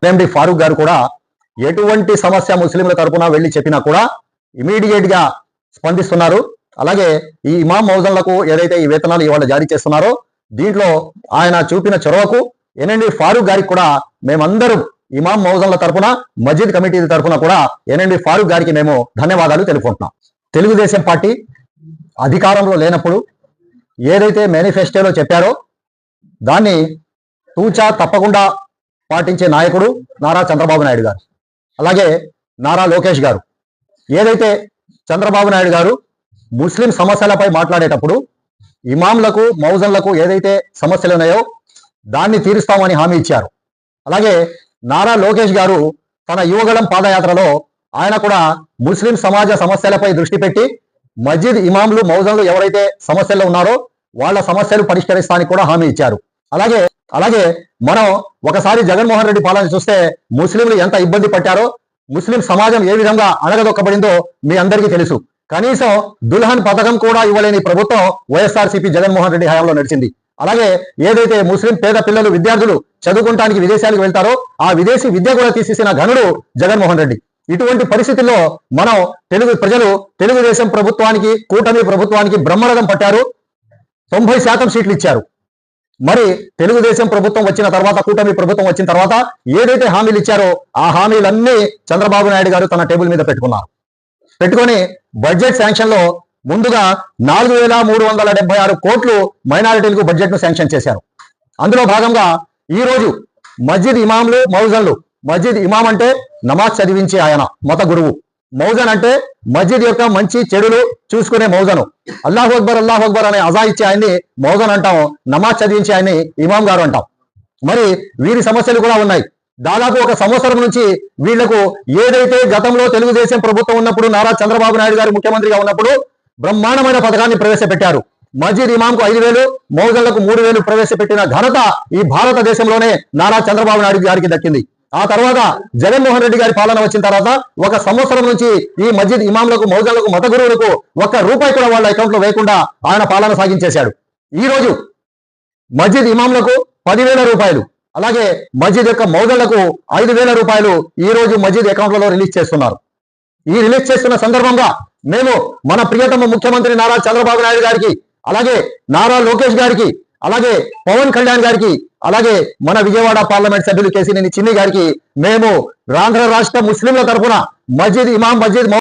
ఎండి ఫారూక్ గారు కూడా ఎటువంటి సమస్య ముస్లింల తరపున వెళ్లి చెప్పినా కూడా ఇమీడియట్ గా స్పందిస్తున్నారు. అలాగే ఈ ఇమాం మౌజన్లకు ఏదైతే ఈ వేతనాలు ఇవాళ జారీ చేస్తున్నారో దీంట్లో ఆయన చూపిన చొరవకు ఎండి ఫారూక్ గారికి కూడా మేమందరం ఇమాం మౌజన్ల తరపున మస్జిద్ కమిటీ తరపున కూడా ఎండి ఫారూక్ గారికి మేము ధన్యవాదాలు తెలుపుకుంటున్నాం. తెలుగుదేశం పార్టీ అధికారంలో లేనప్పుడు ఏదైతే మేనిఫెస్టోలో చెప్పారో దాన్ని తూచా తప్పకుండా పాటించే నాయకుడు నారా చంద్రబాబు నాయుడు గారు, అలాగే నారా లోకేష్ గారు. ఏదైతే చంద్రబాబు నాయుడు గారు ముస్లిం సమస్యలపై మాట్లాడేటప్పుడు ఇమాంలకు మౌజన్లకు ఏదైతే సమస్యలు ఉన్నాయో దాన్ని తీరుస్తామని హామీ ఇచ్చారు. అలాగే నారా లోకేష్ గారు తన యువగళం పాదయాత్రలో ఆయన కూడా ముస్లిం సమాజ సమస్యలపై దృష్టి పెట్టి మస్జిద్ ఇమాంలు మౌజన్లు ఎవరైతే సమస్యల్లో ఉన్నారో వాళ్ళ సమస్యలు పరిష్కరిస్తానికి కూడా హామీ ఇచ్చారు. అలాగే మనం ఒకసారి జగన్మోహన్ రెడ్డి పాలన చూస్తే ముస్లింలు ఎంత ఇబ్బంది పట్టారో, ముస్లిం సమాజం ఏ విధంగా అణగదొక్కబడిందో మీ అందరికీ తెలుసు. కనీసం దుల్హన్ పథకం కూడా ఇవ్వలేని ప్రభుత్వం వైఎస్ఆర్సీపీ జగన్మోహన్ రెడ్డి హయాంలో నడిచింది. అలాగే ఏదైతే ముస్లిం పేద పిల్లలు విద్యార్థులు చదువుకోవడానికి విదేశాలకు వెళ్తారో ఆ విదేశీ విద్య కూడా తీసేసిన ఘనుడు జగన్మోహన్ రెడ్డి. ఇటువంటి పరిస్థితుల్లో మనం ప్రజలు తెలుగుదేశం ప్రభుత్వానికి కూటమి ప్రభుత్వానికి బ్రహ్మరథం పట్టారు, 90% సీట్లు ఇచ్చారు. మరి తెలుగుదేశం ప్రభుత్వం వచ్చిన తర్వాత కూటమి ప్రభుత్వం వచ్చిన తర్వాత ఏదైతే హామీలు ఇచ్చారో ఆ హామీలన్నీ చంద్రబాబు నాయుడు గారు తన టేబుల్ మీద పెట్టుకొని బడ్జెట్ శాంక్షన్ లో ముందుగా 4,376 కోట్లు మైనారిటీలకు బడ్జెట్ ను శాంక్షన్ చేశారు. అందులో భాగంగా ఈ రోజు మస్జిద్ ఇమాంలు మౌజన్లు, మస్జిద్ ఇమాం అంటే నమాజ్ చదివించే ఆయన మత గురువు, మౌజన్ అంటే మస్జిద్ యొక్క మంచి చెడులు చూసుకునే మౌజను, అల్లాహు అక్బర్ అనే అజా ఇచ్చే ఆయన్ని మౌజన్ అంటాం, నమాజ్ చదివించే ఆయన్ని ఇమాం గారు అంటాం. మరి వీరి సమస్యలు కూడా ఉన్నాయి. దాదాపు 1 సంవత్సరం నుంచి వీళ్లకు ఏదైతే గతంలో తెలుగుదేశం ప్రభుత్వం ఉన్నప్పుడు నారా చంద్రబాబు నాయుడు గారు ముఖ్యమంత్రిగా ఉన్నప్పుడు బ్రహ్మాండమైన పథకాన్ని ప్రవేశపెట్టారు. మస్జిద్ ఇమాంకు 5,000, మౌజన్లకు 3,000 ప్రవేశపెట్టిన ఘనత ఈ భారతదేశంలోనే నారా చంద్రబాబు నాయుడు గారికి దక్కింది. ఆ తర్వాత జగన్మోహన్ రెడ్డి గారి పాలన వచ్చిన తర్వాత 1 సంవత్సరం నుంచి ఈ మస్జిద్ ఇమాంలకు మౌజన్లకు మత గురువులకు 1 రూపాయి కూడా వాళ్ళ అకౌంట్ లో వేయకుండా ఆయన పాలన సాగించేశాడు. ఈ రోజు మస్జిద్ ఇమాంలకు 10,000 రూపాయలు, అలాగే మస్జిద్ యొక్క మౌజన్లకు 5,000 రూపాయలు ఈ రోజు మస్జిద్ అకౌంట్లలో రిలీజ్ చేస్తున్నారు. ఈ రిలీజ్ చేస్తున్న సందర్భంగా మేము మన ప్రియతమ ముఖ్యమంత్రి నారా చంద్రబాబు నాయుడు గారికి, అలాగే నారా లోకేష్ గారికి, అలాగే పవన్ కళ్యాణ్ గారికి, అలాగే మన విజయవాడ పార్లమెంట్ సభ్యులు కేసినేని చిన్ని గారికి మేము ఆంధ్ర రాష్ట్ర ముస్లింల తరఫున మస్జిద్ ఇమాం మస్జిద్